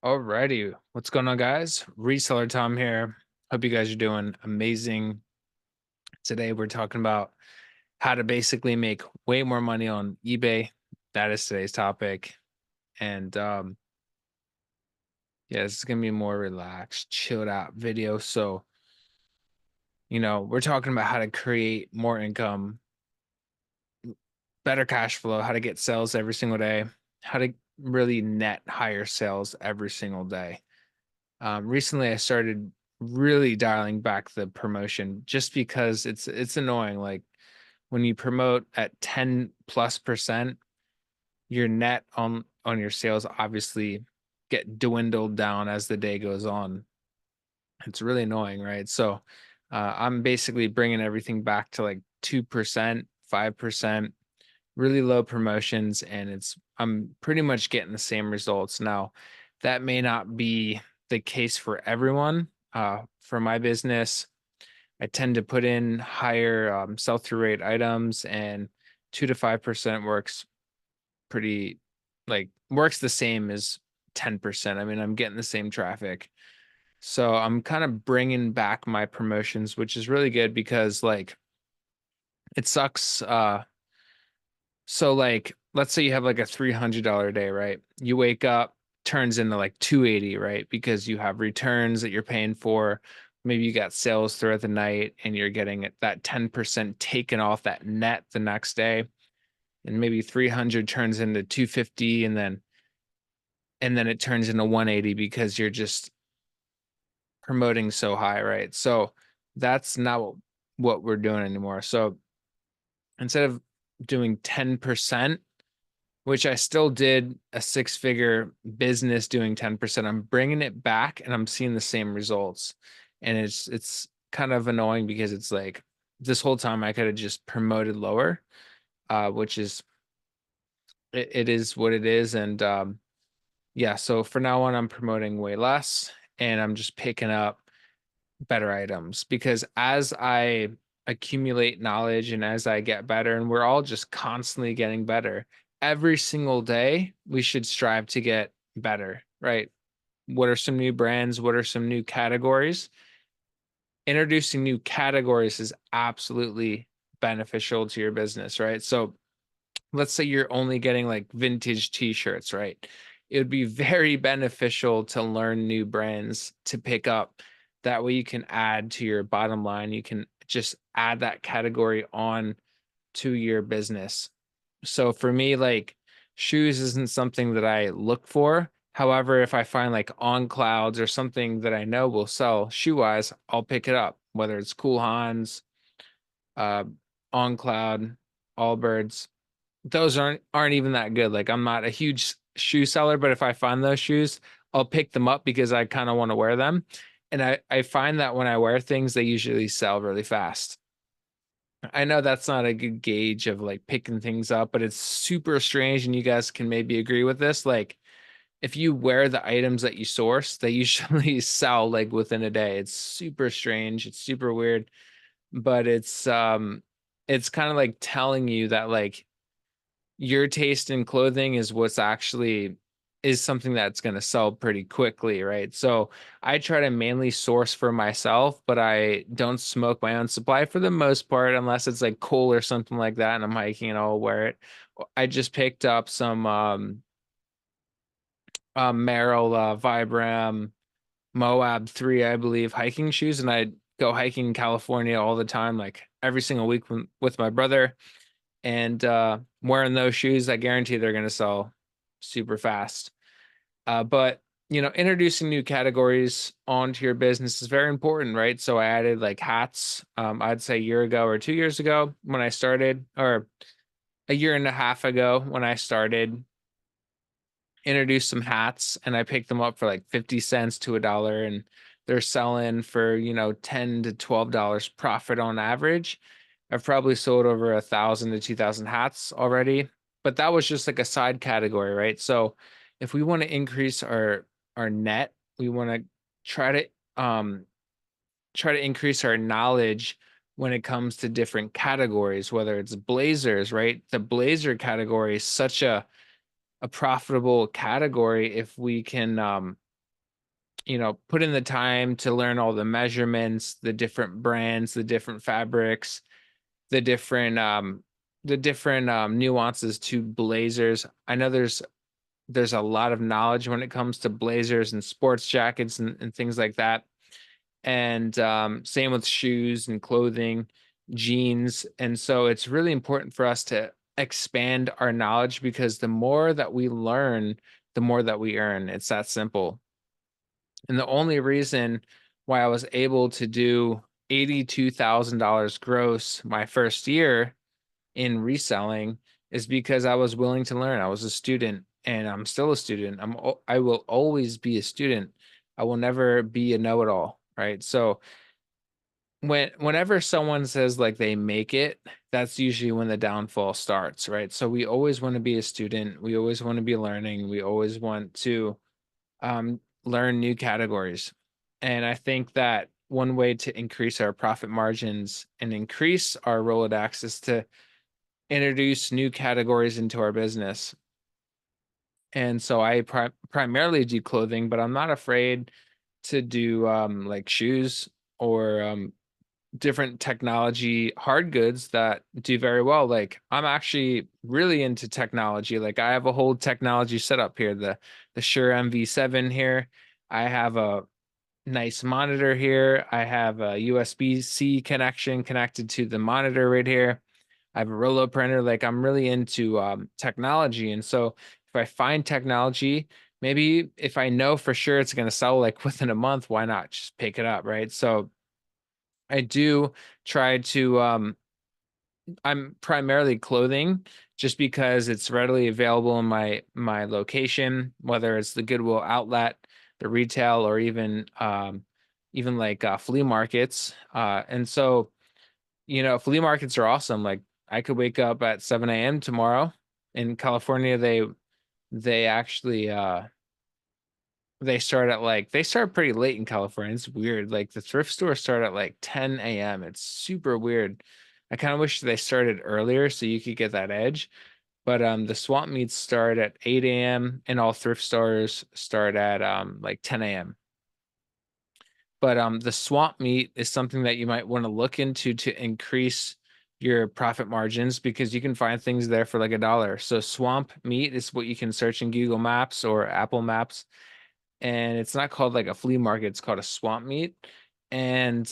Alrighty, what's going on, guys? Resellertom here. Hope you guys are doing amazing. Today, we're talking about how to basically make way more money on eBay. That is today's topic, and yeah, this is gonna be a more relaxed, chilled out video. So, we're talking about how to create more income, better cash flow, how to get sales every single day, how to really net higher sales every single day. Recently, I started really dialing back the promotion just because it's annoying. Like when you promote at 10+%, your net on your sales obviously get dwindled down as the day goes on. It's really annoying, right? So I'm basically bringing everything back to like 2%, 5%, really low promotions, and I'm pretty much getting the same results. Now, that may not be the case for everyone. For my business, I tend to put in higher sell-through rate items, and 2 to 5% works pretty, like, works the same as 10%. I mean, I'm getting the same traffic. So I'm kind of bringing back my promotions, which is really good because, like, it sucks. So like, let's say you have like a $300 day, right? You wake up, turns into like 280, right? Because you have returns that you're paying for. Maybe you got sales throughout the night and you're getting that 10% taken off that net the next day. And maybe 300 turns into 250, and then it turns into 180 because you're just promoting so high, right? So that's not what we're doing anymore. So instead of doing 10%, which I still did a six-figure business doing 10%. I'm bringing it back and I'm seeing the same results. And it's kind of annoying because it's like this whole time I could have just promoted lower, which is it is what it is. And yeah, so for now on, I'm promoting way less and I'm just picking up better items because as I accumulate knowledge and as I get better, and we're all just constantly getting better every single day, we should strive to get better, right? What are some new brands? What are some new categories? Introducing new categories is absolutely beneficial to your business, right? So let's say you're only getting like vintage t-shirts, right? It would be very beneficial to learn new brands to pick up. That way you can add to your bottom line. You can just add that category on to your business. So for me, like, shoes isn't something that I look for. However, if I find like on clouds or something that I know will sell shoe wise, I'll pick it up, whether it's Cool Hans, uh, on cloud, Allbirds. Those aren't even that good. Like, I'm not a huge shoe seller, but if I find those shoes, I'll pick them up because I kind of want to wear them. And I find that when I wear things, they usually sell really fast. I know that's not a good gauge of like picking things up, but it's super strange, and you guys can maybe agree with this. Like, if you wear the items that you source, they usually sell like within a day. It's super strange. It's super weird, but it's kind of like telling you that like your taste in clothing is what's actually is something that's going to sell pretty quickly, right? So I try to mainly source for myself, but I don't smoke my own supply for the most part, unless it's like cool or something like that, and I'm hiking and I'll wear it. I just picked up some Merrell Vibram Moab 3, I believe, hiking shoes, and I go hiking in California all the time, like every single week with my brother. And wearing those shoes, I guarantee they're going to sell super fast. But introducing new categories onto your business is very important, right? So I added like hats. I'd say a year ago or 2 years ago when I started, or a year and a half ago when I started, introduced some hats, and I picked them up for like 50 cents to $1, and they're selling for, $10 to $12 profit on average. I've probably sold over 1,000 to 2,000 hats already, but that was just like a side category, right? So if we want to increase our net, we want to try to try to increase our knowledge when it comes to different categories, whether it's blazers, right? The blazer category is such a profitable category if we can put in the time to learn all the measurements, the different brands, the different fabrics, the different nuances to blazers. I know there's a lot of knowledge when it comes to blazers and sports jackets and things like that. And same with shoes and clothing, jeans. And so it's really important for us to expand our knowledge, because the more that we learn, the more that we earn. It's that simple. And the only reason why I was able to do $82,000 gross my first year in reselling is because I was willing to learn. I was a student, and I'm still a student. I will always be a student. I will never be a know-it-all, right? So whenever someone says like they make it, that's usually when the downfall starts, right? So we always want to be a student. We always want to be learning. We always want to learn new categories. And I think that one way to increase our profit margins and increase our Rolodex is to introduce new categories into our business. And so I primarily do clothing, but I'm not afraid to do like shoes or different technology hard goods that do very well. Like I'm actually really into technology. Like I have a whole technology setup here, the Shure MV7 here. I have a nice monitor here. I have a USB-C connection connected to the monitor right here. I have a Rolo printer. Like I'm really into technology. And so if I find technology, maybe if I know for sure it's going to sell like within a month, why not just pick it up, right? So I do try to I'm primarily clothing, just because it's readily available in my location, whether it's the Goodwill outlet, the retail, or even like flea markets. And so, flea markets are awesome. Like I could wake up at 7 a.m. tomorrow. In California, they actually they start pretty late in California. It's weird. Like the thrift stores start at like 10 a.m. It's super weird. I kind of wish they started earlier so you could get that edge. But the swap meets start at 8 a.m. and all thrift stores start at like 10 a.m. But the swap meet is something that you might want to look into to increase your profit margins, because you can find things there for like $1. So swamp meet is what you can search in Google Maps or Apple Maps, and it's not called like a flea market, it's called a swamp meet. And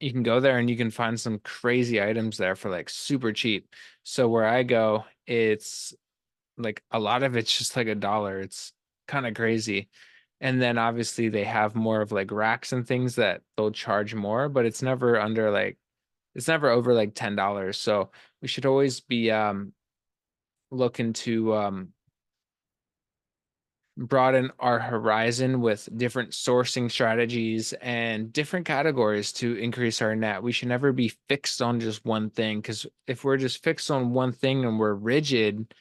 you can go there and you can find some crazy items there for like super cheap. So where I go, it's like a lot of it's just like $1. It's kind of crazy. And then obviously they have more of like racks and things that they'll charge more, but it's never over like $10. So we should always be looking to broaden our horizon with different sourcing strategies and different categories to increase our net. We should never be fixed on just one thing, because if we're just fixed on one thing and we're rigid,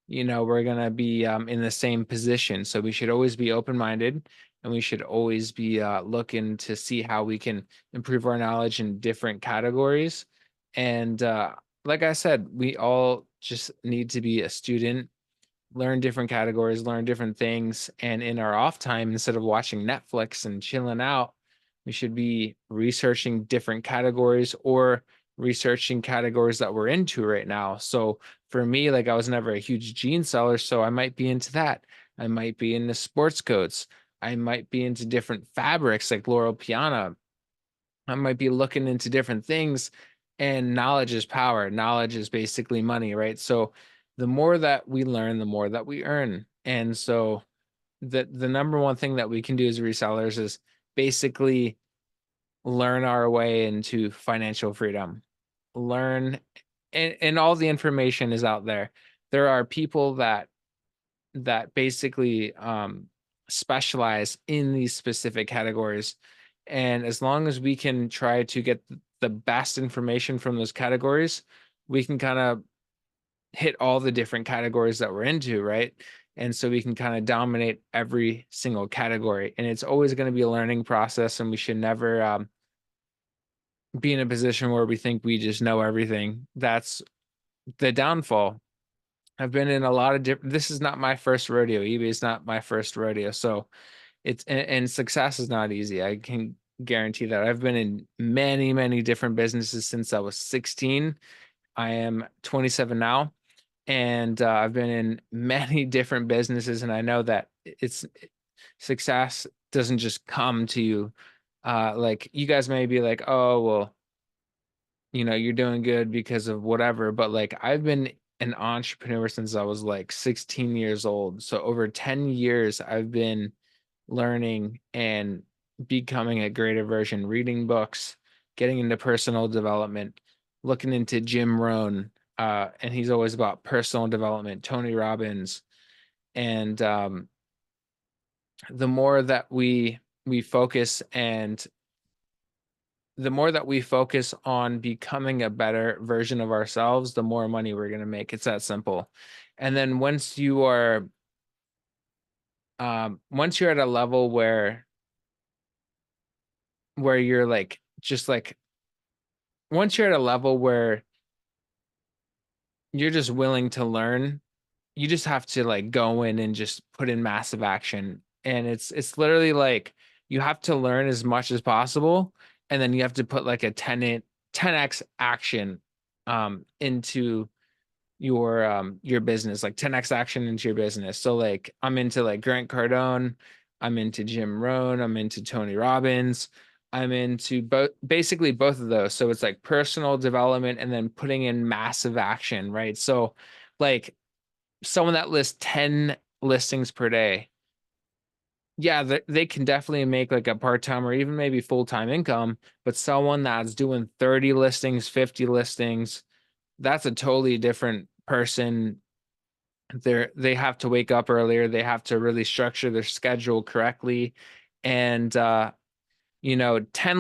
we're going to be in the same position. So we should always be open-minded, and we should always be looking to see how we can improve our knowledge in different categories. And like I said, we all just need to be a student, learn different categories, learn different things. And in our off time, instead of watching Netflix and chilling out, we should be researching different categories or researching categories that we're into right now. So for me, like I was never a huge jean seller, so I might be into that. I might be into sports coats. I might be into different fabrics like Laurel Piana. I might be looking into different things, and knowledge is power. Knowledge is basically money, right? So the more that we learn, the more that we earn. And so the number one thing that we can do as resellers is basically learn our way into financial freedom. Learn, and all the information is out there. There are people that basically specialize in these specific categories. And as long as we can try to get the best information from those categories, we can kind of hit all the different categories that we're into, right? And so we can kind of dominate every single category. And it's always going to be a learning process, and we should never be in a position where we think we just know everything. That's the downfall. I've been in a lot of different, this is not my first rodeo. eBay is not my first rodeo. So it's, and success is not easy. I can guarantee that. I've been in many, many different businesses since I was 16. I am 27 now, and I've been in many different businesses, and I know that it's success doesn't just come to you. Like you guys may be like, oh, well, you're doing good because of whatever, but like I've been an entrepreneur since I was like 16 years old. So over 10 years, I've been learning and becoming a greater version, reading books, getting into personal development, looking into Jim Rohn, and he's always about personal development, Tony Robbins. And the more that we focus, and the more that we focus on becoming a better version of ourselves, the more money we're going to make. It's that simple. And then once you're at a level where you're like, just like, once you're at a level where you're just willing to learn, you just have to like go in and just put in massive action. And it's literally like you have to learn as much as possible, and then you have to put like a 10x action into your business, like 10x action into your business. So like I'm into like Grant Cardone, I'm into Jim Rohn, I'm into Tony Robbins, I'm into basically both of those. So it's like personal development and then putting in massive action, right? So like someone that lists 10 listings per day, yeah, they can definitely make like a part-time or even maybe full-time income. But someone that's doing 30 listings, 50 listings, that's a totally different person. They have to wake up earlier, they have to really structure their schedule correctly. And 10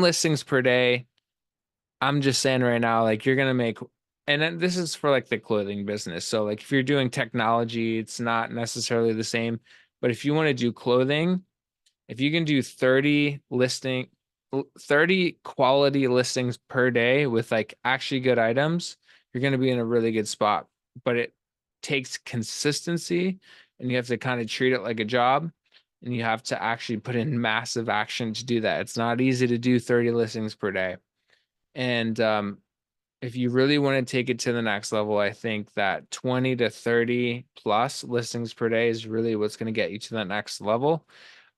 listings per day, I'm just saying right now, like you're gonna make, and then this is for like the clothing business. So like if you're doing technology, it's not necessarily the same. But if you want to do clothing, if you can do 30 quality listings per day with like actually good items, you're going to be in a really good spot. But it takes consistency, and you have to kind of treat it like a job, and you have to actually put in massive action to do that. It's not easy to do 30 listings per day. And if you really want to take it to the next level, I think that 20 to 30 plus listings per day is really what's going to get you to the next level.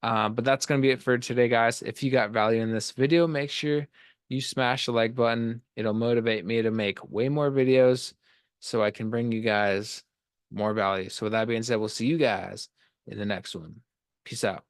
But that's going to be it for today, guys. If you got value in this video, make sure you smash the like button. It'll motivate me to make way more videos so I can bring you guys more value. So with that being said, we'll see you guys in the next one. Peace out.